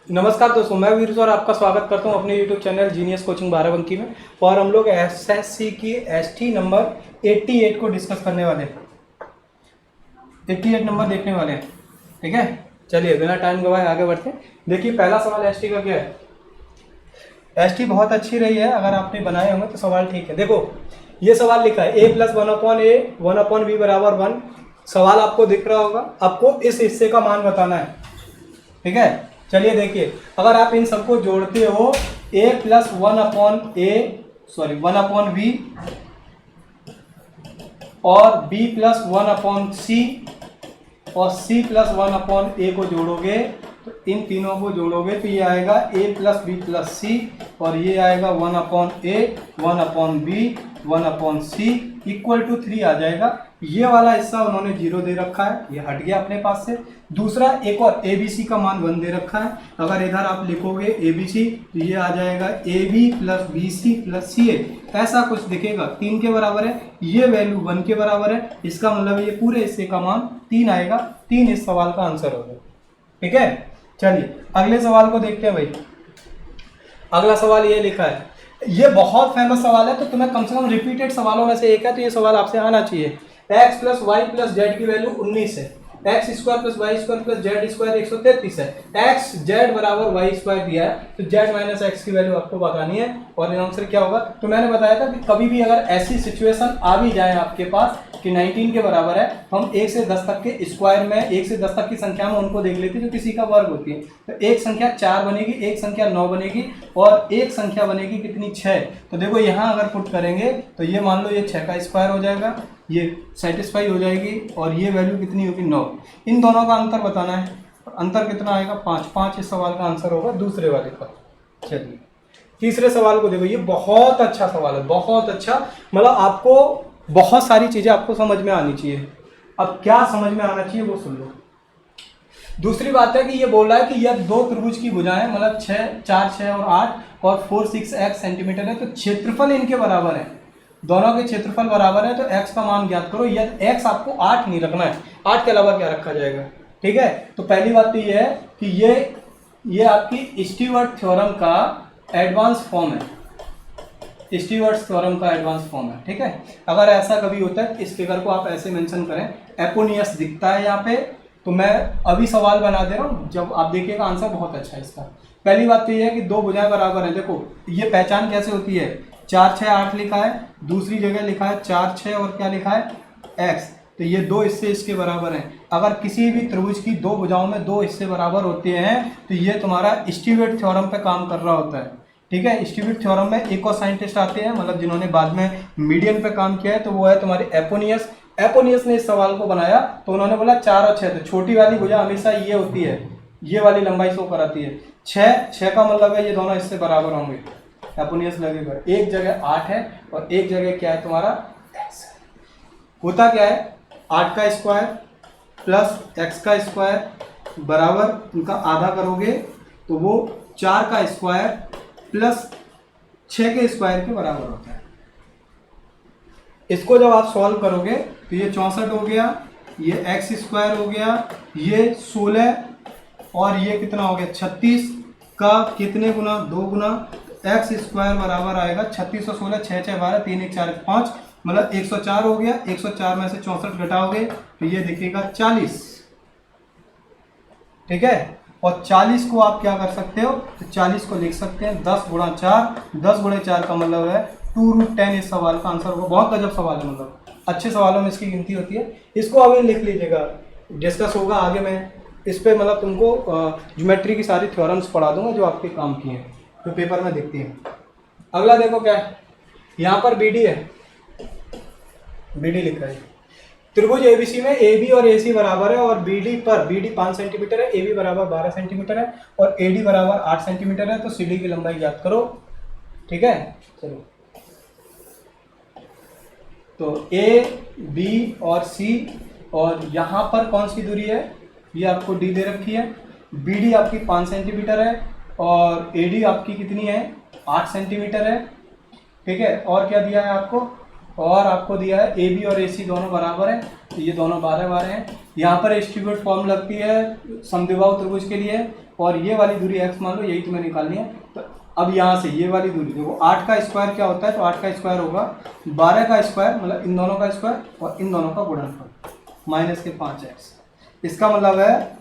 नमस्कार दोस्तों, मैं वीर और आपका स्वागत करता हूं अपने YouTube channel genius coaching Barabanki में। और हम लोग एसएससी की एसटी नंबर 88 को डिस्कस करने वाले हैं। 88 नंबर देखने वाले हैं, ठीक है। चलिए बिना टाइम गवाए आगे बढ़ते हैं। देखिए पहला सवाल एसटी का क्या है। एसटी बहुत अच्छी रही है, अगर आपने बनाए होंगे तो सवाल ठीक है। देखो ये सवाल लिखा है a + 1/a 1/b बराबर 1। सवाल आपको दिख रहा होगा, आपको इस हिस्से का मान बताना है, ठीक है। चलिए देखिए, अगर आप इन सबको जोड़ते हो a + 1/b और b + 1/c और c + 1/a को जोड़ोगे तो इन तीनों को जोड़ोगे तो ये आएगा a + b + c और ये आएगा 1/a 1/b 1/c = 3 आ जाएगा। ये वाला हिस्सा उन्होंने 0 दे रखा है, ये हट गया अपने पास से। दूसरा एक और abc का मान 1 दे रखा है। अगर इधर आप लिखोगे abc तो ये आ जाएगा ab + bc + ca, ऐसा कुछ दिखेगा। 3 के बराबर है, ये वैल्यू 1 के बराबर है, इसका मतलब ये पूरे हिस्से का मान 3 आएगा। 3 इस सवाल का आंसर होगा, ठीक है। चलिए अगले सवाल को देखते हैं भाई। अगला सवाल ये लिखा है, ये बहुत फेमस सवाल है, तो तुम्हें कम से कम रिपीटेड सवालों में से एक है, तो ये सवाल आपसे आना चाहिए। x + y + z की वैल्यू 19 है, x² + y² + z² 133 है, x z बराबर y² दिया है, तो z - x की वैल्यू आपको बतानी है। और आंसर क्या होगा, तो मैंने बताया था कि कभी भी अगर ऐसी सिचुएशन आ भी जाए आपके पास कि 19 के बराबर है, हम 1 से 10 तक के स्क्वायर में 1 से 10 तक की संख्या में उनको देख लेते हैं जो किसी का वर्ग होती है। तो एक संख्या 4 बनेगी, एक संख्या 9 बनेगी और एक संख्या बनेगी कितनी, 6। तो देखो यहाँ अगर पुट करेंगे तो ये मान लो ये 6 का स्क्वायर हो जाएगा, ये सेटिस्फाई हो जाएगी और ये वैल्यू कितनी होगी, 9। इन दोनों का अंतर बताना है, अंतर कितना आएगा, 5 इस सवाल का आंसर होगा दूसरे वाले का। चलिए तीसरे सवाल को देखो, ये बहुत अच्छा सवाल है, बहुत अच्छा। मतलब आपको बहुत सारी चीजें आपको समझ में आनी चाहिए। अब क्या समझ में आना चाहिए वो सुन लो। दूसरी बात है कि ये बोल रहा है कि यह 2 त्रिभुज की भुजाएं मतलब 4, 6 और 8 और 4, 6 x सेंटीमीटर है, तो क्षेत्रफल इनके बराबर है, दोनों के क्षेत्रफल बराबर है। तो x का मान ज्ञात करो। यह x आपको 8 नहीं रखना है, 8 के अलावा क्या रखा जाएगा, ठीक है। तो पहली बात तो ये है कि ये आपकी स्टीवर्ट थ्योरम का एडवांस फॉर्म है, स्टीवर्ट थ्योरम का एडवांस फॉर्म है, ठीक है। अगर ऐसा कभी होता है इस फिगर को आप ऐसे मेंशन करें, एपोनियस दिखता है यहाँ पे, तो मैं अभी सवाल बना दे रहा हूँ, जब आप देखिएगा आंसर बहुत अच्छा है इसका। पहली बात तो ये है कि 2 भुजाएं बराबर है। देखो ये पहचान कैसे होती है, 4, 6, 8 लिखा है, दूसरी जगह लिखा है 4, 6 और क्या लिखा है x, तो ये 2 हिस्से इसके बराबर हैं। अगर किसी भी त्रिभुज की 2 भुजाओं में 2 हिस्से बराबर होते हैं तो ये तुम्हारा स्टीवर्ट थ्योरम पे काम कर रहा होता है, ठीक है। स्टीवर्ट थ्योरम में एक और साइंटिस्ट आते हैं, मतलब जिन्होंने बाद में मीडियन पे काम किया है, तो वो है तुम्हारे एपोनियस। एपोनियस ने इस सवाल को बनाया, तो उन्होंने बोला 4 और 6, तो छोटी वाली भुजा हमेशा ये होती है, ये वाली लंबाई शो कराती है। 6 का मतलब है ये दोनों हिस्से बराबर होंगे, एपोनियस लगेगा। एक जगह 8 है और एक जगह क्या है तुम्हारा x। होता क्या है, 8 का स्क्वायर प्लस x का स्क्वायर बराबर, उनका आधा करोगे तो वो 4 का स्क्वायर प्लस 6 के स्क्वायर के बराबर होता है। इसको जब आप सॉल्व करोगे तो ये 64 हो गया, ये x² हो गया, ये 16 और ये कितना हो गया 36 का कितने गुना, 2 गुना, x² बराबर आएगा 36 और 16, 6, 6, 12, 3, 1, 4, 5, मतलब 104 हो गया। 104 में से 64 घटाओगे तो ये दिखेगा 40, ठीक है। और 40 को आप क्या कर सकते हो, तो 40 को लिख सकते हैं 10 × 4, 10 × 4 का मतलब है 2√10। इस सवाल का आंसर होगा। बहुत गजब सवाल है, मतलब अच्छे सवालों में इसकी गिनती होती है। इसको अभी लिख लीजिएगा, डिस्कस होगा आगे। मैं इस पे मतलब तुमको ज्योमेट्री की सारी थ्योरम्स पढ़ा दूंगा जो आपके काम की हैं, जो पेपर में दिखती हैं। अगला देखो क्या है, यहाँ पर BD है, BD लिखा है। त्रिभुज ABC में AB और AC बराबर है और BD 5 सेंटीमीटर है, AB बराबर 12 सेंटीमीटर है और AD बराबर 8 सेंटीमीटर है। तो CD की लंबाई ज्ञात करो, ठीक है। चलो तो A, B और C, और यहाँ पर कौन सी दूरी है, ये आपको D दे रखी है। BD आपकी 5 सेंटीमीटर है और AD आपकी कितनी है, 8 सेंटीमीटर है, ठीक है। और क्या दिया है आपको, और आपको दिया है ए बी और ए सी दोनों बराबर है, तो ये दोनों 12 हैं। यहाँ पर डिस्ट्रीब्यूट फॉर्म लगती है समद्विबाहु त्रिभुज के लिए, और ये वाली दूरी x मान लो, यही तुम्हें निकालनी है। तो अब यहाँ से ये वाली दूरी देखो, 8 का स्क्वायर क्या होता है, तो 8 का स्क्वायर होगा 12 का स्क्वायर, मतलब इन दोनों का स्क्वायर और इन दोनों का गुणनफल माइनस के 5x। इसका मतलब है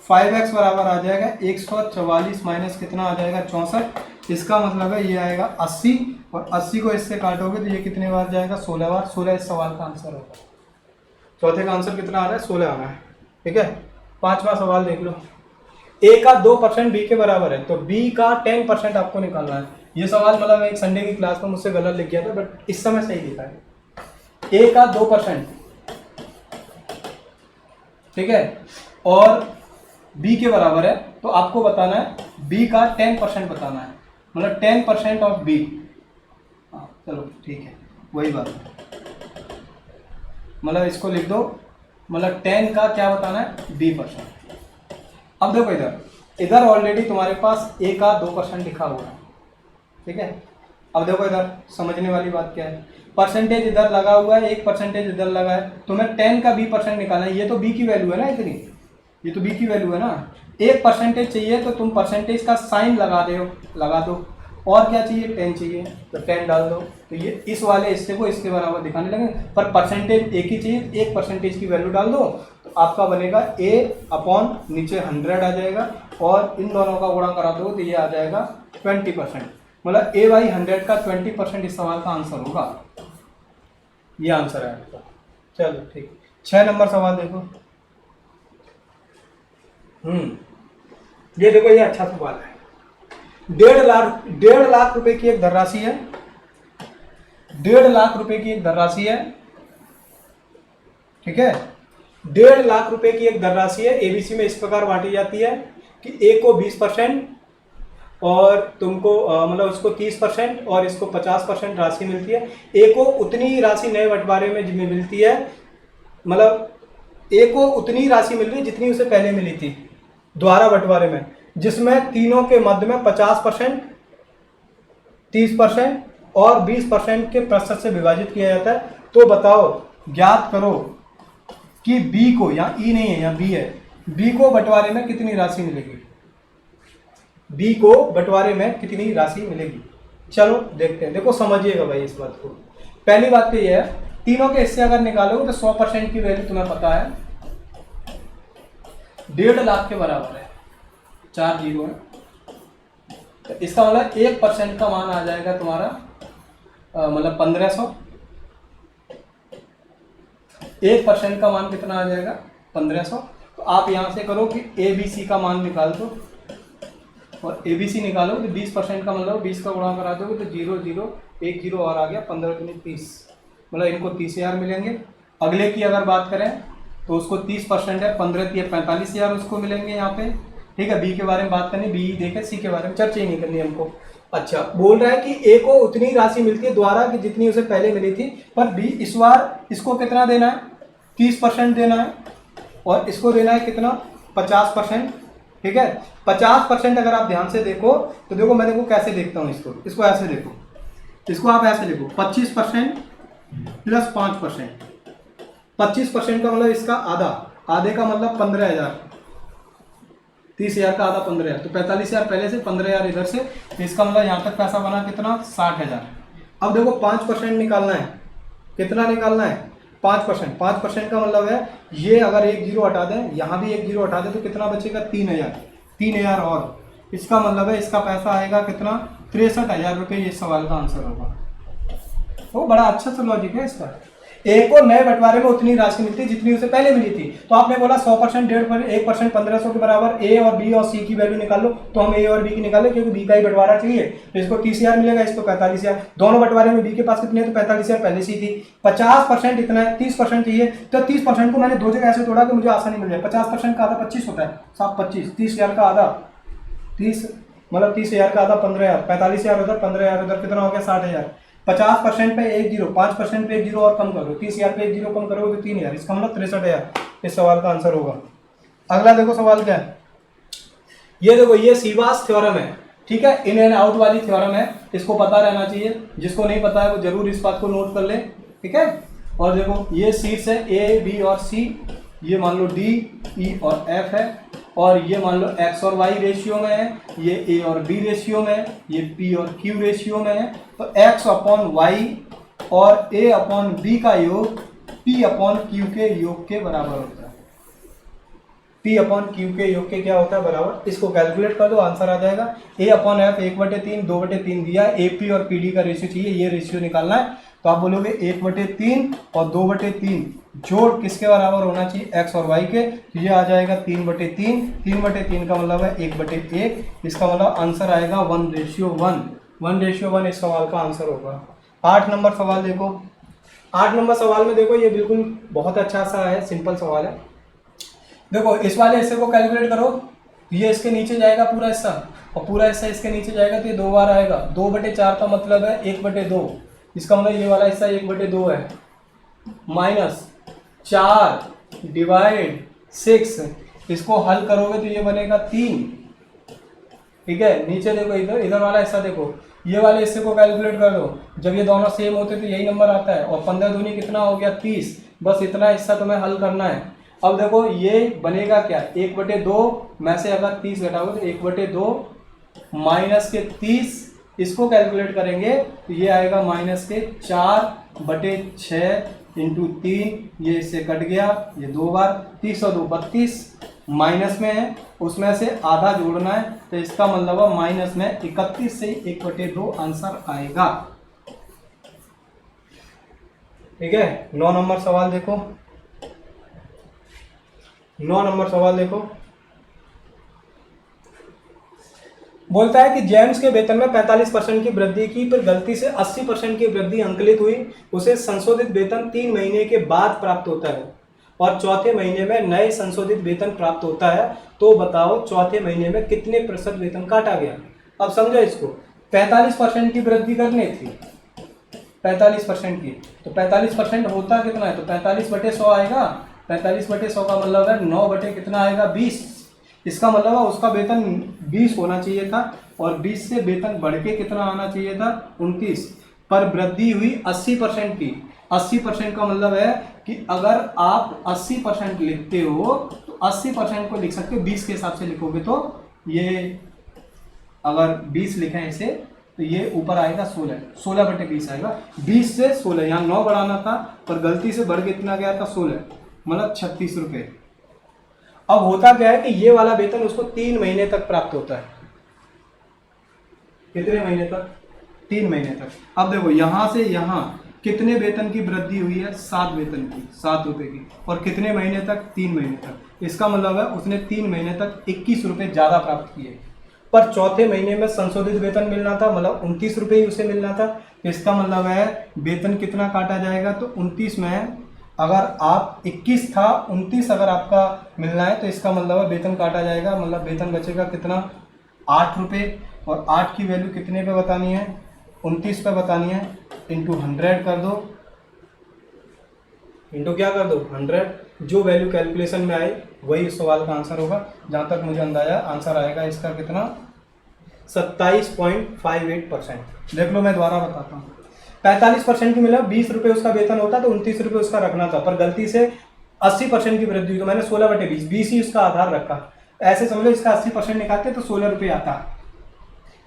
5x बराबर आ जाएगा 144 माइनस कितना आ जाएगा 64। इसका मतलब है ये आएगा 80, और 80 को इससे काटोगे तो ये कितने बार जाएगा 16 बार। 16 इस सवाल का आंसर होगा। चौथे का आंसर कितना आ रहा है 16 आ रहा है। ठीक है, पांचवा सवाल देख लो। a का 2% b के बराबर है, तो b का 10% आपको निकालना है। ये सवाल मतलब एक संडे की क्लास में मुझसे गलत लिख गया था, बट इस समय सही लिखा है। a का 2%, ठीक है, और b के बराबर है, तो आपको बताना है b का 10% बताना है, मतलब 10% ऑफ b। हाँ चलो ठीक है, वही बात है, मतलब इसको लिख दो, मतलब 10 का क्या बताना है b%। अब देखो इधर ऑलरेडी तुम्हारे पास a का 2% लिखा हुआ है। ठीक है, अब देखो इधर समझने वाली बात क्या है, परसेंटेज इधर लगा हुआ है, 1% इधर लगा है, तुम्हें 10 का b% निकालना है। ये तो b की वैल्यू है ना, इतनी, ये तो b की वैल्यू है ना। 1% चाहिए तो तुम परसेंटेज का साइन लगा दो, और क्या चाहिए 10 चाहिए तो 10 डाल दो, तो ये इस वाले हिस्से को इसके बराबर दिखाने लगे। पर परसेंटेज एक ही चाहिए, 1% की वैल्यू डाल दो, तो आपका बनेगा a अपॉन नीचे 100 आ जाएगा, और इन दोनों का गुणा करा दो तो ये आ जाएगा 20%, मतलब a बाई 100 का 20% इस सवाल का आंसर होगा। ये आंसर है आपका। चलो ठीक, 6 नंबर सवाल देखो। ये देखो, ये अच्छा सवाल है। 1.5 लाख रुपए की एक धनराशि है, 1.5 लाख रुपए की एक धनराशि है। ठीक है, 1.5 लाख रुपए की एक धनराशि है। एबीसी में इस प्रकार बांटी जाती है कि ए को 20% और तुमको मतलब उसको 30% और इसको 50% राशि मिलती है। ए को उतनी ही राशि नए बंटवारे में मिलती है, मतलब ए को उतनी राशि मिल रही है जितनी उसे पहले मिली थी द्वारा बंटवारे में, जिसमें तीनों के मध्य में 50%, 30% और 20% के प्रतिशत से विभाजित किया जाता है। तो बताओ, ज्ञात करो कि बी को, यहाँ ई नहीं है यहाँ बी है, बी को बंटवारे में कितनी राशि मिलेगी, बी को बंटवारे में कितनी राशि मिलेगी। चलो देखते हैं, देखो समझिएगा भाई इस बात को। पहली बात तो यह है, तीनों के हिस्से अगर निकालोगे तो 100% की वैल्यू तुम्हें पता है 1.5 लाख के बराबर है, 4 जीरो है, तो इसका मतलब 1% का मान आ जाएगा तुम्हारा मतलब 1500। 1% का मान कितना आ जाएगा 1500। तो आप यहां से करो कि ABC का मान निकाल दो, और ABC निकालो तो 20% का मतलब 20 का गुणा करा दोगे तो 0 0 1 0 और आ गया 15 दूनी 30, मतलब इनको 30,000 मिलेंगे। अगले की अगर बात करें तो उसको 30% है, 15 3 45,000 उसको मिलेंगे यहाँ पे। ठीक है, बी के बारे में बात करनी, बी देखे, सी के बारे में चर्चा ही नहीं करनी हमको। अच्छा, बोल रहा है कि ए को उतनी राशि मिलती है द्वारा कि जितनी उसे पहले मिली थी, पर बी इस बार इसको कितना देना है 30% देना है, और इसको देना है कितना 50%। ठीक है, 50% अगर आप ध्यान से देखो तो देखो मैं देखो कैसे देखता हूँ इसको ऐसे देखो, इसको आप ऐसे देखो 25% प्लस 5%। 25% का मतलब इसका आधा, आधे का मतलब 15,000, 30,000 का आधा 15,000, तो 45,000 पहले से, 15,000 इधर से, तो इसका मतलब यहाँ तक पैसा बना कितना 60,000। अब देखो 5% निकालना है, कितना निकालना है 5%। 5% का मतलब है ये अगर 1 0 हटा दें, यहाँ भी 1 0 हटा दें तो कितना बचेगा 3,000, 3,000 और इसका मतलब है इसका पैसा आएगा कितना 63,000 रुपये। ये सवाल का आंसर होगा। वो बड़ा अच्छा सा लॉजिक है इसका। ए को नए बंटवारे में उतनी राशि मिलती है जितनी उसे पहले मिली थी, तो आपने बोला 100% 1% 1500 के बराबर ए और बी और सी की वैल्यू निकाल लो, तो हम ए और बी की निकाले क्योंकि बी का ही बंटवारा चाहिए, तो इसको 30,000 मिलेगा, इसको 45,000। दोनों बंटवारे में बी के पास कितने, तो 45,000 पहले से ही थी। 50% इतना है, 30% चाहिए, तो 30% को मैंने दो जगह ऐसे तोड़ा कि मुझे आसानी मिल जाए। 50% का आधा 25 होता है, 7 25, 30,000 का आधा 30, मतलब 30,000 का आधा 15,000, 45,000 उधर, 15,000 उधर, कितना हो गया 60,000। 50% पे 1 0, 5% पे 1 0 और कम करो, 30,000 पे 1 0 कम करोगे तो 3,000, इसका मतलब 63,000 इस सवाल का आंसर होगा। अगला देखो सवाल क्या है, ये देखो ये सीवास थ्योरम है। ठीक है, इन एंड आउट वाली थ्योरम है, इसको पता रहना चाहिए, जिसको नहीं पता है वो जरूर इस बात को नोट कर ले। ठीक है। और देखो ये शीट्स है ए बी और सी, ये मान लो डी ई और एफ है, और ये मान लो एक्स और वाई रेशियो में है, ये ए और बी रेशियो में है, ये पी और क्यू रेशियो में है। तो एक्स अपॉन वाई और ए अपॉन बी का योग पी अपॉन क्यू के योग के बराबर होता है। पी अपॉन क्यू के योग के क्या होता है बराबर, इसको कैलकुलेट कर दो, आंसर आ जाएगा। ए अपॉन एफ 1/3 2/3 दिया, ए पी और पी डी का रेशियो चाहिए, ये रेशियो निकालना है। तो आप बोलोगे 1/3 और 2/3 जोड़ किसके बराबर होना चाहिए, एक्स और वाई के। तो ये आ जाएगा 3/3, 3/3 का मतलब है 1/1, इसका मतलब आंसर आएगा 1:1, 1:1 इस सवाल का आंसर होगा। 8 नंबर सवाल देखो, 8 नंबर सवाल में देखो ये बिल्कुल बहुत अच्छा सा है, सिंपल सवाल है। देखो इस वाले हिस्से को कैलकुलेट करो, ये इसके नीचे जाएगा पूरा हिस्सा, और पूरा हिस्सा इसके नीचे जाएगा, तो ये 2 बार आएगा। 2/4 का मतलब है 1/2, इसका मतलब ये वाला हिस्सा 1/2 है, माइनस 4 डिवाइड 6, इसको हल करोगे तो ये बनेगा 3, ठीक है। नीचे देखो, इधर वाला हिस्सा देखो, ये वाले हिस्से को कैलकुलेट कर दो, जब ये दोनों सेम होते तो यही नंबर आता है, और 15 दूनी कितना हो गया 30, बस इतना हिस्सा तुम्हें हल करना है। अब देखो ये बनेगा क्या, 1/2 में से अगर 30 घटाओगे तो 1/2 माइनस के 30, इसको कैलकुलेट करेंगे तो ये आएगा माइनस के 4/6 इंटू 3, ये इससे कट गया, ये 2 बार, 30 और 2 32, माइनस में है, उसमें से आधा जोड़ना है, तो इसका मतलब है माइनस में 31 से 1/2 आंसर आएगा, ठीक है। 9 नंबर सवाल देखो, 9 नंबर सवाल देखो, बोलता है कि जेम्स के वेतन में 45% की वृद्धि की, पर गलती से 80% की वृद्धि अंकलित हुई, उसे संशोधित वेतन 3 महीने के बाद प्राप्त होता है और चौथे महीने में नए संशोधित वेतन प्राप्त होता है। तो बताओ चौथे महीने में कितने प्रतिशत वेतन काटा गया। अब समझो इसको, 45% की वृद्धि करनी थी, 45% की, तो 45% होता कितना है, तो 45/100 आएगा। 45/100 का मतलब है 9 कितना आएगा 20, इसका मतलब है उसका वेतन 20 होना चाहिए था, और 20 से वेतन बढ़ के कितना आना चाहिए था 29, पर वृद्धि हुई 80% की। 80% का मतलब है कि अगर आप 80% लिखते हो तो 80% को लिख सकते हो, 20 के हिसाब से लिखोगे तो ये अगर 20 लिखें इसे तो ये ऊपर आएगा 16/20 आएगा। 20 से 16, यहाँ 9 बढ़ाना था पर गलती से बढ़ के इतना गया था 16, मतलब 36 रुपये। अब होता क्या है कि ये वाला वेतन उसको 3 महीने तक प्राप्त होता है। कितने महीने तक, 3 महीने तक। अब देखो यहाँ से यहाँ कितने वेतन की वृद्धि हुई है, 7 वेतन की, 7 रुपए की, और कितने महीने तक, 3 महीने तक। इसका मतलब है उसने 3 महीने तक 21 रुपये ज़्यादा प्राप्त किए, पर चौथे महीने में संशोधित वेतन मिलना था, मतलब 29 रुपये ही उसे मिलना था। इसका मतलब है वेतन कितना काटा जाएगा, तो 29 में अगर आप 21 था, 29 अगर आपका मिलना है तो इसका मतलब है वेतन काटा जाएगा, मतलब वेतन बचेगा कितना 8 रुपये, और 8 की वैल्यू कितने पे बतानी है, 29 पे बतानी है, इंटू 100 कर दो, इंटू क्या कर दो 100, जो वैल्यू कैलकुलेशन में आए वही इस सवाल का आंसर होगा। जहाँ तक मुझे अंदाजा आंसर आएगा इसका कितना 27.58%। देख लो मैं दोबारा बताता हूँ, 45% की मिला, 20 रुपये उसका वेतन होता तो 29 रुपये उसका रखना था, पर गलती से 80% की वृद्धि हुई तो मैंने 16/20, 20 ही उसका आधार रखा। ऐसे समझ लो इसका 80% निकालते तो 16 रुपये आता,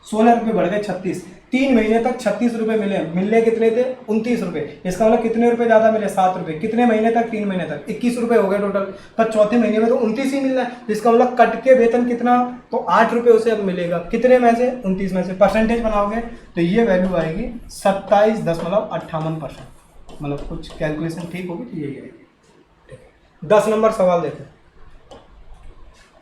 16 रुपये बढ़ गए 36, 3 महीने तक 36 रुपये मिलने कितने थे 29 रुपये, इसका मतलब कितने रुपये ज़्यादा मिले 7 रुपये। कितने महीने तक, 3 महीने तक 21 रुपये हो गए टोटल, पर चौथे महीने में तो 29 ही मिलना है, इसका मतलब कट के वेतन कितना, तो 8 रुपये उसे अब मिलेगा, कितने में से 29 में से। परसेंटेज बनाओगे तो ये वैल्यू आएगी 27.58%, मतलब कुछ कैलकुलेशन ठीक होगी तो यही आएगी। 10 नंबर सवाल देखो,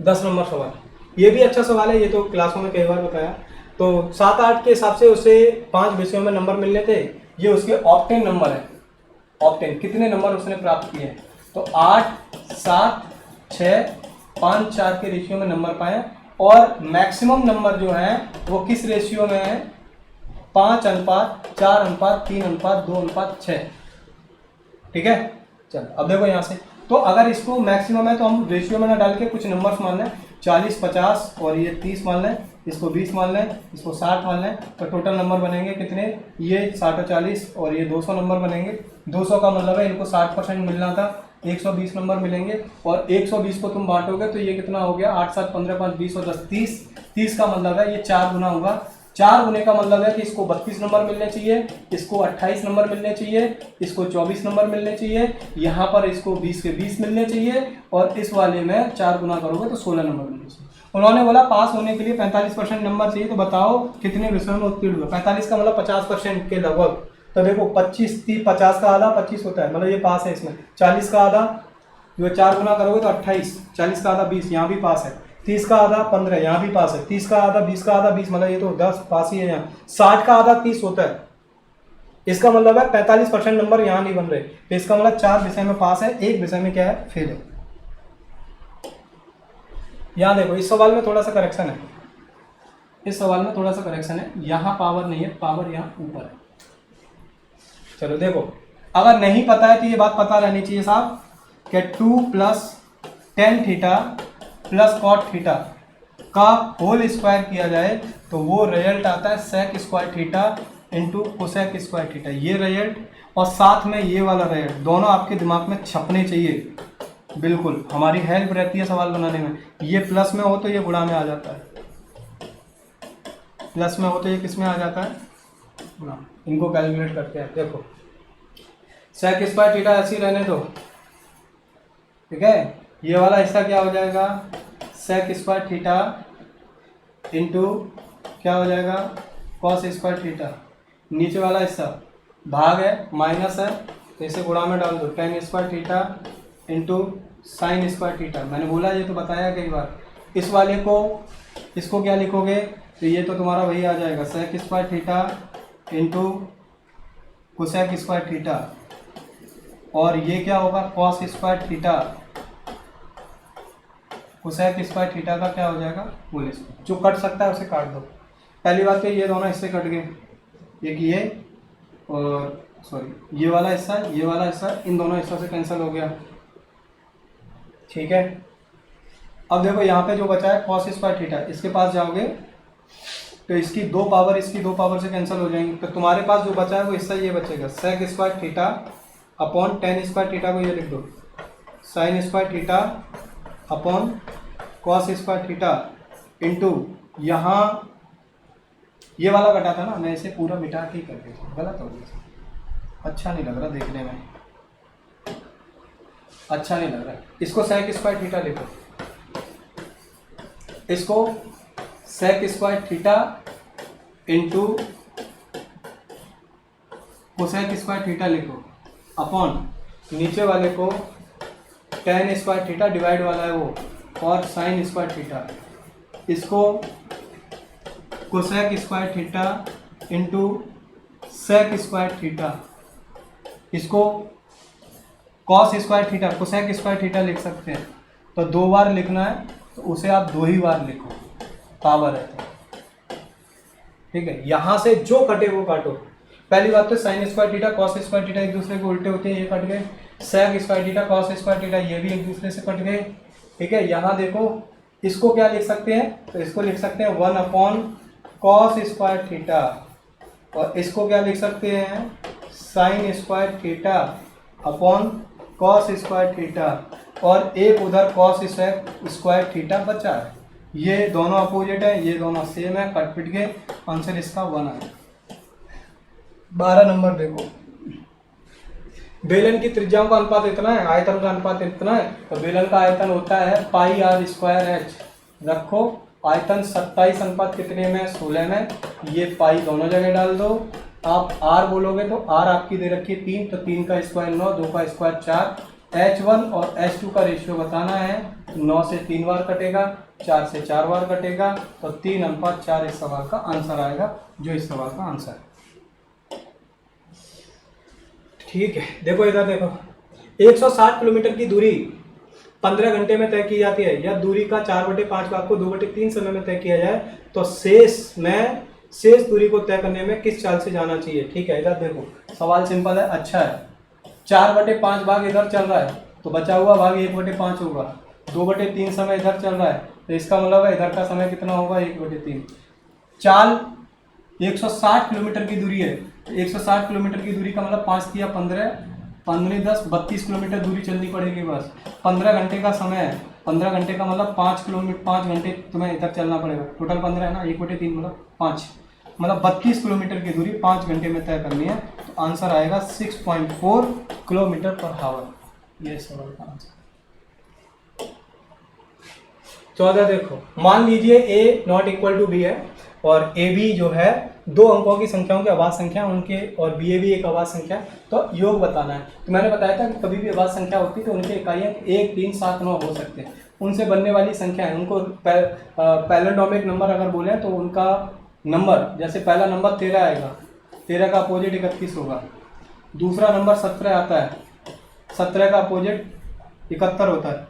10 नंबर सवाल, ये भी अच्छा सवाल है, ये तो क्लासों में कई बार बताया। तो 7-8 के हिसाब से उसे 5 विषयों में नंबर मिलने थे, ये उसके ऑक्टेन नंबर है। ऑक्टेन कितने नंबर उसने प्राप्त किए, तो 8, 7, 6, 5, 4 के रेशियो में नंबर पाए, और मैक्सिमम नंबर जो है वो किस रेशियो में है, 5:4:3:2:6, ठीक है। चल अब देखो यहाँ से, तो अगर इसको मैक्सिमम है तो हम रेशियो में ना डाल के कुछ नंबर्स मान लें। 40 50 और ये 30 मान लें, इसको 20 मान लें, इसको 60 मान लें, तो टोटल नंबर बनेंगे कितने, ये 60 और 40 और ये 200 नंबर बनेंगे। 200 का मतलब है इनको 60% मिलना था, 120 नंबर मिलेंगे। और 120 को तुम बांटोगे तो ये कितना हो गया, 8 7 15 5 20 और 10 30। 30 का मतलब है ये 4 गुना होगा। 4 गुने का मतलब है कि इसको 32 नंबर मिलने चाहिए, इसको 28 नंबर मिलने चाहिए, इसको 24 नंबर मिलने चाहिए, यहाँ पर इसको 20 के 20 मिलने चाहिए, और इस वाले में 4 गुना करोगे तो 16 नंबर मिलने चाहिए। उन्होंने बोला पास होने के लिए 45% नंबर चाहिए, तो बताओ कितने विषयों में उत्तीर्ण हुए। 45 का मतलब 50% के लगभग। तो देखो 25 30 50 का आधा 25 होता है, मतलब ये पास है इसमें। 40 का आधा जो 4 गुना करोगे तो 28, 40 का आधा 20, यहाँ भी पास है। 30 का आधा 15, यहाँ भी पास है। 30 का आधा 20 का आधा 20, मतलब ये तो 10 पास ही है यहाँ। 60 का आधा 30 होता है, इसका मतलब है 45% नंबर यहाँ नहीं बन रहे, तो इसका मतलब 4 विषय में पास है, 1 विषय में क्या है, फेल है। यहाँ देखो इस सवाल में थोड़ा सा करेक्शन है, इस सवाल में थोड़ा सा करेक्शन है, यहाँ पावर नहीं है, पावर यहाँ ऊपर है। चलो देखो, अगर नहीं पता है तो ये बात पता रहनी चाहिए साहब कि 2 + tan थीटा + cot थीटा का होल स्क्वायर किया जाए तो वो रिजल्ट आता है sec square theta into cosec square theta. ये रिजल्ट और साथ में ये वाला रिजल्ट दोनों आपके दिमाग में छपने चाहिए, बिल्कुल हमारी हेल्प रहती है सवाल बनाने में। ये प्लस में हो तो ये गुणा में आ जाता है, प्लस में हो तो ये किस में आ जाता है, गुणा। इनको कैलकुलेट करते हैं। देखो सेक स्क्वायर थीटा ऐसी रहने दो, ठीक है। ये वाला हिस्सा क्या हो जाएगा, सेक स्क्वायर थीटा इंटू क्या हो जाएगा, कॉस स्क्वायर थीटा। नीचे वाला हिस्सा भाग है, माइनस है, तो इसे गुणा में डाल दो, tan square theta into sine square theta. मैंने बोला, ये तो बताया कई बार। इस वाले को, इसको क्या लिखोगे, तो ये तो तुम्हारा वही आ जाएगा, sec square theta into cosec square theta, और ये क्या होगा, cos square theta. Cosec square theta का क्या हो जाएगा, होल स्क्वायर। जो कट सकता है उसे काट दो। पहली बात तो ये दोनों हिस्से कट गए, एक ये और सॉरी ये वाला हिस्सा, ये वाला हिस्सा इन दोनों हिस्सों से कैंसिल हो गया, ठीक है। अब देखो यहाँ पे जो बचा है कॉस स्क्वायर थीटा, इसके पास जाओगे तो इसकी 2 पावर इसकी 2 पावर से कैंसिल हो जाएंगे, तो तुम्हारे पास जो बचा है वो हिस्सा ये बचेगा, sec square theta upon tan square theta को ये लिख दो, sine square theta upon cos square theta into यहाँ ये वाला कटा था ना, मैं इसे पूरा मिटा के कर दिया, गलत हो गया, अच्छा नहीं लग रहा देखने में, अच्छा नहीं लग रहा। इसको सेक स्क्वायर थीटा लिखो, इसको sec square theta into cosec square theta लिखो अपॉन नीचे वाले को tan स्क्वायर थीटा डिवाइड वाला है वो, और साइन स्क्वायर थीटा। इसको cosec square theta into sec square theta, इसको cos square theta cosec square theta लिख सकते हैं। तो 2 बार लिखना है तो उसे आप 2 ही बार लिखो, पावर है तो, ठीक है। यहाँ से जो कटे वो काटो। पहली बात तो sine square theta cos square theta एक दूसरे के उल्टे होते हैं, ये कट गए। Sec square theta cos square theta ये भी एक दूसरे से कट गए, ठीक है। यहाँ देखो इसको क्या लिख सकते हैं, तो इसको लिख सकते हैं 1 अपॉन कॉस स्क्वायर थीटा, और इसको क्या लिख सकते हैं, sign square theta upon cos square theta, और एक उधर कॉस स्क्वायर थीटा बचा है। ये दोनों अपोजिट है, ये दोनों सेम है, कट पिट गए, आंसर इसका 1 आया। 12 नंबर देखो, बेलन की त्रिज्याओं का अनुपात इतना है, आयतन का अनुपात इतना है, तो बेलन का आयतन होता है पाई r स्क्वायर h। रखो आयतन 27 अनुपात कितने में, 16 में, ये पाई दोनों जगह डाल दो। आप r बोलोगे तो r आपकी दे रखी है 3, तो 3 का स्क्वायर 9, 2 का स्क्वायर 4, h1 और h2 का रेशियो बताना है। 9 से 3 बार कटेगा, 4 से 4 बार कटेगा, तो 3:4 इस सवाल का आंसर आएगा, जो इस सवाल का आंसर है, ठीक है। देखो इधर देखो, 160 किलोमीटर की दूरी 15 घंटे में तय की जाती है, या दूरी का 4/5 भाग को 2/3 समय में तय किया जाए तो शेष दूरी को तय करने में किस चाल से जाना चाहिए, ठीक है। इधर देखो सवाल सिंपल है, अच्छा है। 4/5 भाग इधर चल रहा है तो बचा हुआ भाग 1/5 होगा, 2/3 समय इधर चल रहा है तो इसका मतलब है इधर का समय कितना होगा 1/3। चाल 160 किलोमीटर की दूरी है, तो 160 किलोमीटर की दूरी का मतलब 5 या 15, 15 10 32 किलोमीटर दूरी चलनी पड़ेगी बस। 15 घंटे का समय है, 15 घंटे का मतलब 5 घंटे तुम्हें इधर चलना पड़ेगा। टोटल 15 है ना, 1/3 मतलब 5, मतलब 32 किलोमीटर की दूरी 5 घंटे में तय करनी है। तो आंसर आएगा 6.4 किलोमीटर पर हावर। ये सवाल का आंसर। 14 देखो, मान लीजिए a not equal to b है और ए बी जो है दो अंकों की संख्याओं की अभाज्य संख्या उनके, और बी ए भी एक अभाज्य संख्या, तो योग बताना है। तो मैंने बताया था कि कभी भी अभाज्य संख्या होती है तो उनके इकाइयाँ 1 3 7 9 हो सकते हैं। उनसे बनने वाली संख्या है, उनको पैलिंड्रोमिक नंबर अगर बोले तो उनका नंबर, जैसे पहला नंबर 13 आएगा, 13 का अपोजिट 31 होगा। दूसरा नंबर 17 आता है, 17 का अपोजिट 71 होता है,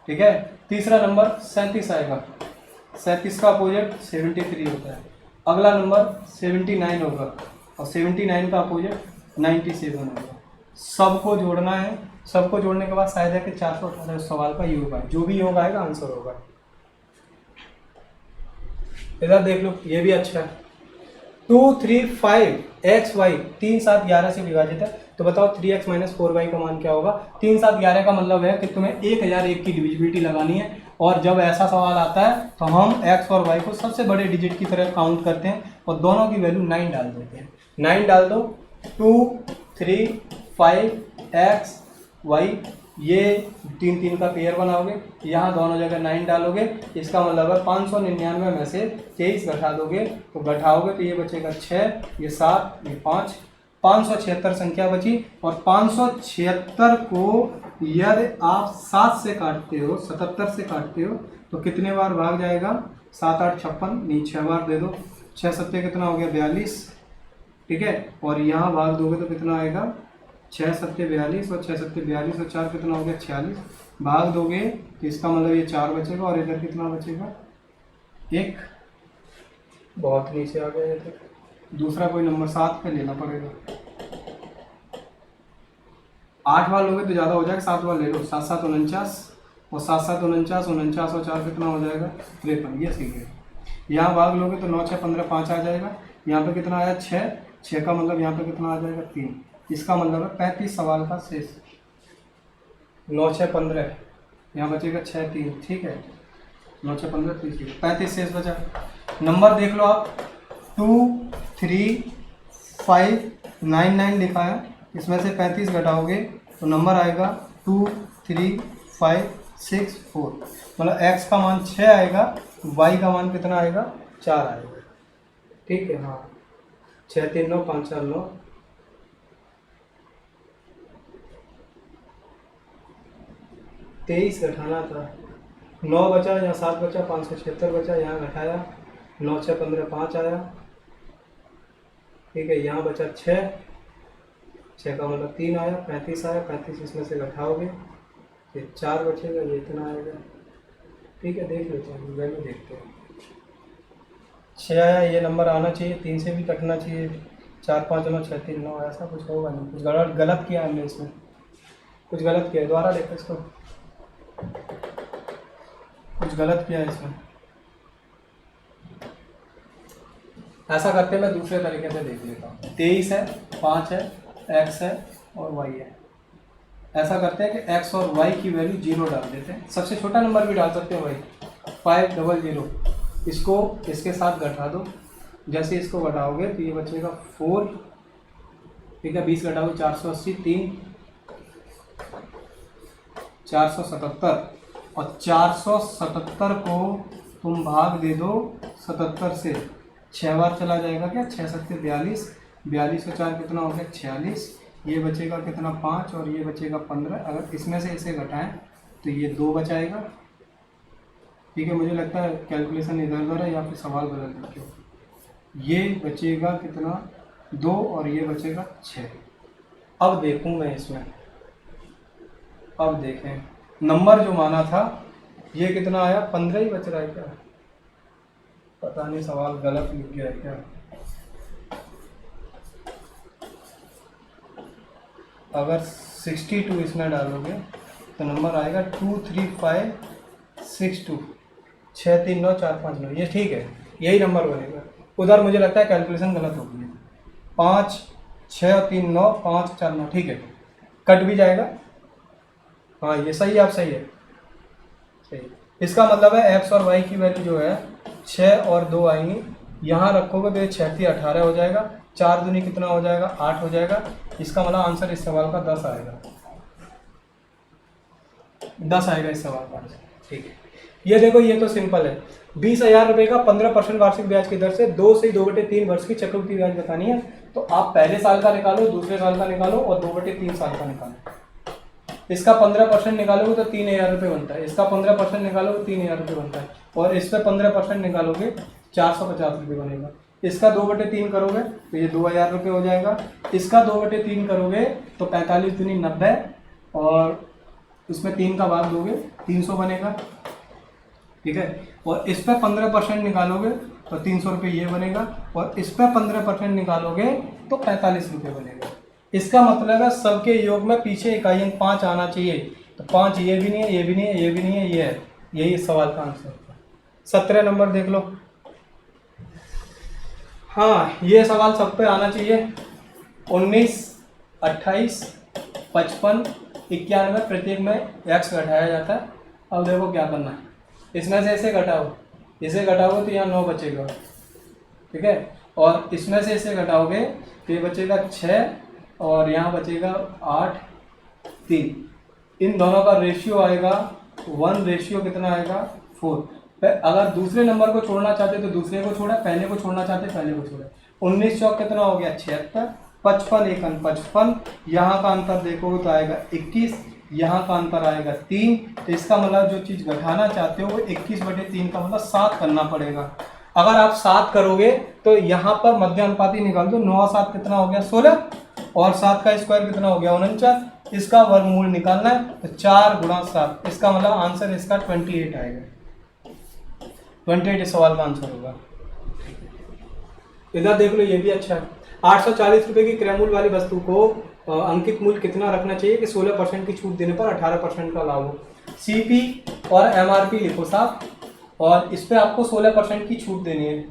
ठीक है। तीसरा नंबर 37 आएगा, 37 का अपोजिट 73 होता है। अगला नंबर 79 होगा और 79 का अपोजिट 97 होगा। सबको जोड़ना है, सबको जोड़ने के बाद शायद है कि 418 सवाल का योग आए, जो भी योग आएगा आंसर होगा। इधर देख लो, ये भी अच्छा है। 2 3 5 एक्स वाई 3 7 11 से विभाजित है, तो बताओ 3x - 4y का मान क्या होगा। 3 7 11 का मतलब है कि तुम्हें 1001 की डिविजिबिलिटी लगानी है, और जब ऐसा सवाल आता है तो हम x और y को सबसे बड़े डिजिट की तरह काउंट करते हैं और दोनों की वैल्यू 9 डाल देते हैं। 9 डाल दो, 2 3 5 x y, ये 3 3 का पेयर बनाओगे, यहाँ दोनों जगह 9 डालोगे। इसका मतलब है 599 में से 23 घटा दोगे, तो घटाओगे तो ये बचेगा 6, ये 7, ये 5, 576 संख्या बची। और 576 को यदि आप 7 से काटते हो, 77 से काटते हो, तो कितने बार भाग जाएगा, 7 8 56, नहीं 6 बार दे दो, 6 7 कितना हो गया 42, ठीक है। और यहाँ भाग दोगे तो कितना आएगा 6 7 42, और 6 7 42 और 4 कितना हो गया 46। भाग दोगे तो इसका मतलब ये 4 बचेगा, और इधर कितना बचेगा 1, बहुत नीचे आ गया इधर। दूसरा कोई नंबर 7 पे लेना पड़ेगा, 8 बार लोगे तो ज़्यादा हो जाएगा, 7 बार ले लो। 7 7 49, और 7 7 49, 49 और 4 कितना हो जाएगा 53, ये सही है। यहाँ भाग लोगे तो 9 6 15 5 आ जाएगा। यहाँ पे कितना आया 6, 6 का मतलब यहाँ पे कितना आ जाएगा 3। इसका मतलब है 35 सवाल का शेष। 9 6 15, यहाँ बचेगा 6 3, ठीक है। 9 6 15 30, 35 शेष बचा। नंबर देख लो आप, 2 3 5 9 9 लिखा है, इसमें से 35 घटाओगे तो नंबर आएगा 2 3 5 6 4, मतलब x का मान 6 आएगा, y का मान कितना आएगा 4 आएगा, ठीक है। हाँ 6 3 9 5 4 9, 23 घटाना था, 9 बचा, यहाँ 7 बचा, 576 बचा, यहाँ घटाया 9 6 15 5 आया, ठीक है। यहाँ बचा 6, 6 का मतलब 3 आया, 35 आया, 35 इसमें से घटाओगे ये 4 बचेगा, ये इतना आएगा, ठीक है। देख लेते हैं, वैल्यू देखते हैं। 6 आया, ये नंबर आना चाहिए, 3 से भी कटना चाहिए, 4 5 9 6 3 9, ऐसा कुछ होगा नहीं, कुछ गलत किया हमने इसमें, कुछ गलत किया है। दोबारा देखो इसको, कुछ गलत किया है इसमें। ऐसा करते मैं दूसरे तरीके से देख लेता हूँ। 23 है, 5 है, x है और y है। ऐसा करते हैं कि x और y की वैल्यू 0 डाल देते हैं। सबसे छोटा नंबर भी डाल सकते हो भाई, 500, इसको इसके साथ घटा दो। जैसे इसको घटाओगे तो ये बचेगा 4, ठीक है। 20 घटाओगे 480, 3 477, और 477 को तुम भाग दे दो 77 से, 6 बार चला जाएगा क्या, 6 7 42, 42 और 4 कितना हो गया 46, ये बचेगा कितना 5, और ये बचेगा 15। अगर इसमें से इसे घटाएं तो ये 2 बचाएगा, ठीक है। मुझे लगता है कैलकुलेशन इधर उधर है या फिर सवाल बदल देते हो। ये बचेगा कितना 2, और ये बचेगा 6। अब देखूँ मैं इसमें, अब देखें नंबर जो माना था ये कितना आया 15 ही बच रहा है क्या, पता नहीं सवाल गलत लिख गया है क्या। अगर 62 इसमें डालोगे तो नंबर आएगा 2 3 5 6 2 6 3 9 4 5 9, ये ठीक है, यही नंबर बनेगा। उधर मुझे लगता है कैलकुलेशन गलत हो गई है। 5 6 और 3 9 5 4 9, ठीक है, कट भी जाएगा। हाँ ये सही है, आप सही है, सही। इसका मतलब है एक्स और वाई की वैल्यू जो है 6 और 2 आएंगी, यहाँ रखोगे तो ये 6 3 18 हो जाएगा, 4 दूनी कितना हो जाएगा 8 हो जाएगा। इसका मतलब आंसर इस सवाल का 10 आएगा, 10 आएगा इस सवाल का आंसर, ठीक है। ये देखो ये तो सिंपल है, 20,000 रुपये का 15% वार्षिक ब्याज की दर से 2 से 2/3 वर्ष की चक्रवृद्धि ब्याज बतानी है। तो आप पहले साल का निकालो, दूसरे साल का निकालो और 2/3 साल का निकालो। इसका 15% निकालोगे तो 3,000 रुपये बनता है, इसका 15% निकालोगे 3,000 रुपये बनता है, और इस पर 15% निकालोगे 450 रुपये बनेगा। इसका 2/3 करोगे तो ये 2,000 रुपये हो जाएगा। इसका 2/3 करोगे तो 45 दूनी 90, और उसमें 3 का भाग दोगे 300 बनेगा, ठीक है। और इस पर 15% निकालोगे तो 300 रुपये ये बनेगा, और इस पर 15% निकालोगे तो 45 रुपये बनेगा। इसका मतलब है सबके योग में पीछे इकाई अंक 5 आना चाहिए, तो 5 ये भी नहीं है, ये भी नहीं है, ये भी नहीं है, ये है, यही इस सवाल का आंसर है। 17 नंबर देख लो। हाँ ये सवाल सब पे आना चाहिए। 19 28 55 91 प्रत्येक में x घटाया जाता है। अब देखो क्या करना है, इसमें से इसे घटाओ, इसे घटाओगे तो यहाँ 9 बचेगा, ठीक है, और इसमें से इसे घटाओगे तो ये बचेगा 6, और यहाँ बचेगा 8 3। इन दोनों का रेशियो आएगा 1 रेशियो कितना आएगा 4। अगर दूसरे नंबर को छोड़ना चाहते तो दूसरे को छोड़ा, पहले को छोड़ना चाहते पहले को छोड़ा। 19 चौक कितना हो गया 76, 55 एकन 55, यहाँ का अंतर देखोगे तो आएगा 21, यहाँ का अंतर आएगा 3। तो इसका मतलब जो चीज़ घटाना चाहते हो वो 21/3 का मतलब 7 करना पड़ेगा। अगर आप 7 करोगे तो यहाँ पर मध्य अनुपाती निकाल दो, 9 7 कितना हो गया 16, और 7 का स्क्वायर कितना हो गया 49। इसका वर्गमूल निकालना है तो 4 × 7, इसका मतलब आंसर इसका 28 आएगा। 28 इस सवाल का आंसर होगा। इधर देख लो, ये भी अच्छा है। 840 रुपये की क्रय मूल्य वाली वस्तु को अंकित मूल्य कितना रखना चाहिए कि 16% की छूट देने पर 18% का लाभ हो। CP और MRP लिखो साहब, और इस पर आपको 16% की छूट देनी है,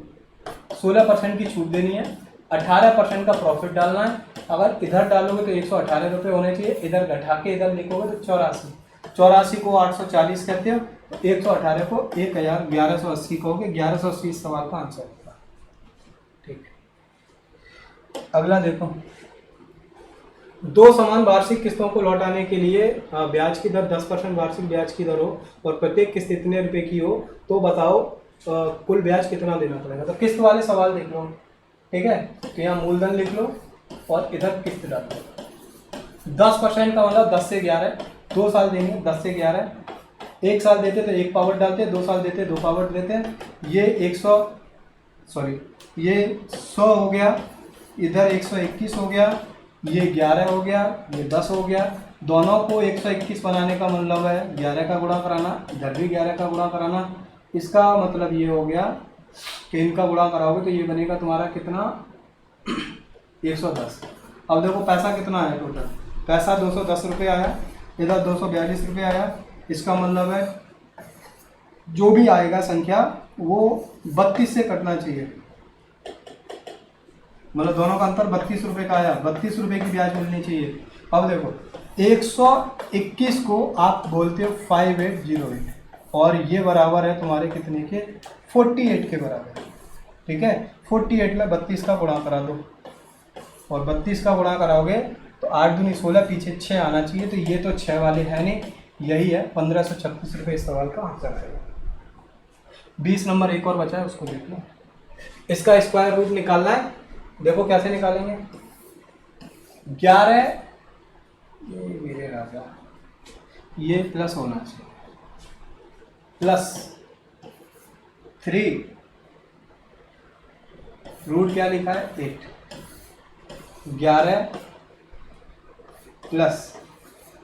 16% की छूट देनी है, 18% का प्रॉफिट डालना है। अगर इधर डालोगे तो 118 रुपये होने चाहिए, इधर घटा के इधर लिखोगे तो 84, 84 को 840 कहते हो, 118 को 1180 कहोगे, 1180 इस सवाल का आंसर होगा, ठीक। अगला देखो, 2 समान वार्षिक किस्तों को लौटाने के लिए ब्याज की दर 10% वार्षिक ब्याज की दर हो और प्रत्येक किस्त इतने रुपए की हो, तो बताओ कुल ब्याज कितना देना पड़ेगा। तो किस्त वाले सवाल देख लो, ठीक है। तो यहाँ मूलधन लिख लो और इधर किस्त डाल दो। 10% का मतलब 10 से 11, 2 साल देंगे 10 से 11, 1 साल देते तो 1 पावट डालते, 2 साल देते 2 पावट देते। ये 100 हो गया, इधर 121 हो गया, ये 11 हो गया, ये 10 हो गया। दोनों को 121 बनाने का मतलब है 11 का गुणा कराना, इधर भी 11 का गुणा कराना। इसका मतलब ये हो गया कि इनका गुणा कराओगे तो ये बनेगा तुम्हारा कितना 110। अब देखो पैसा कितना आया टोटल, पैसा 210 रुपये आया, इधर 242 रुपये आया। इसका मतलब है जो भी आएगा संख्या वो 32 से कटना चाहिए, मतलब दोनों का अंतर 32 रुपये का आया, 32 रुपये की ब्याज मिलनी चाहिए। अब देखो 121 को आप बोलते हो 5808, और ये बराबर है तुम्हारे कितने के 48 के बराबर, ठीक है। 48 में 32 का गुणा करा दो, और 32 का गुणा कराओगे तो 8 दूनी 16, पीछे 6 आना चाहिए, तो ये तो 6 वाले हैं नहीं, यही है 1536 रुपये इस सवाल का आंसर है। 20 नंबर एक और बचा है, उसको देख लो। इसका स्क्वायर रूट निकालना है, देखो कैसे निकालेंगे। 11 ये मेरे राजा, ये प्लस होना चाहिए, प्लस 3 रूट क्या लिखा है 8, 11 प्लस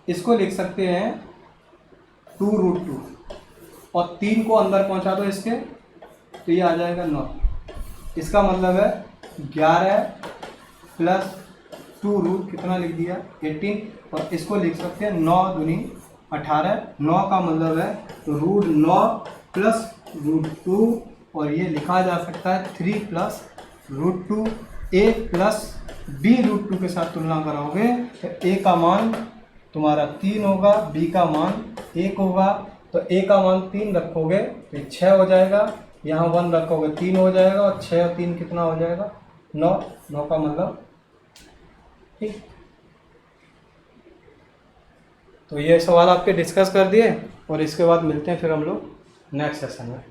इसको लिख सकते हैं 2√2, और 3 को अंदर पहुंचा दो इसके तो ये आ जाएगा 9। इसका मतलब है 11 प्लस 2 रूट कितना लिख दिया 18, और इसको लिख सकते हैं 9 दूनी 18, 9 का मतलब है √9 प्लस √2 और ये लिखा जा सकता है 3 प्लस √2। a प्लस b √2 के साथ तुलना करोगे तो a का मान तुम्हारा 3 होगा, b का मान 1 होगा। तो a का मान 3 रखोगे तो 6 हो जाएगा, यहाँ 1 रखोगे 3 हो जाएगा और 6 और 3 कितना हो जाएगा 9, 9 का मतलब ठीक। तो ये सवाल आपके डिस्कस कर दिए और इसके बाद मिलते हैं फिर हम लोग नेक्स्ट सेशन में।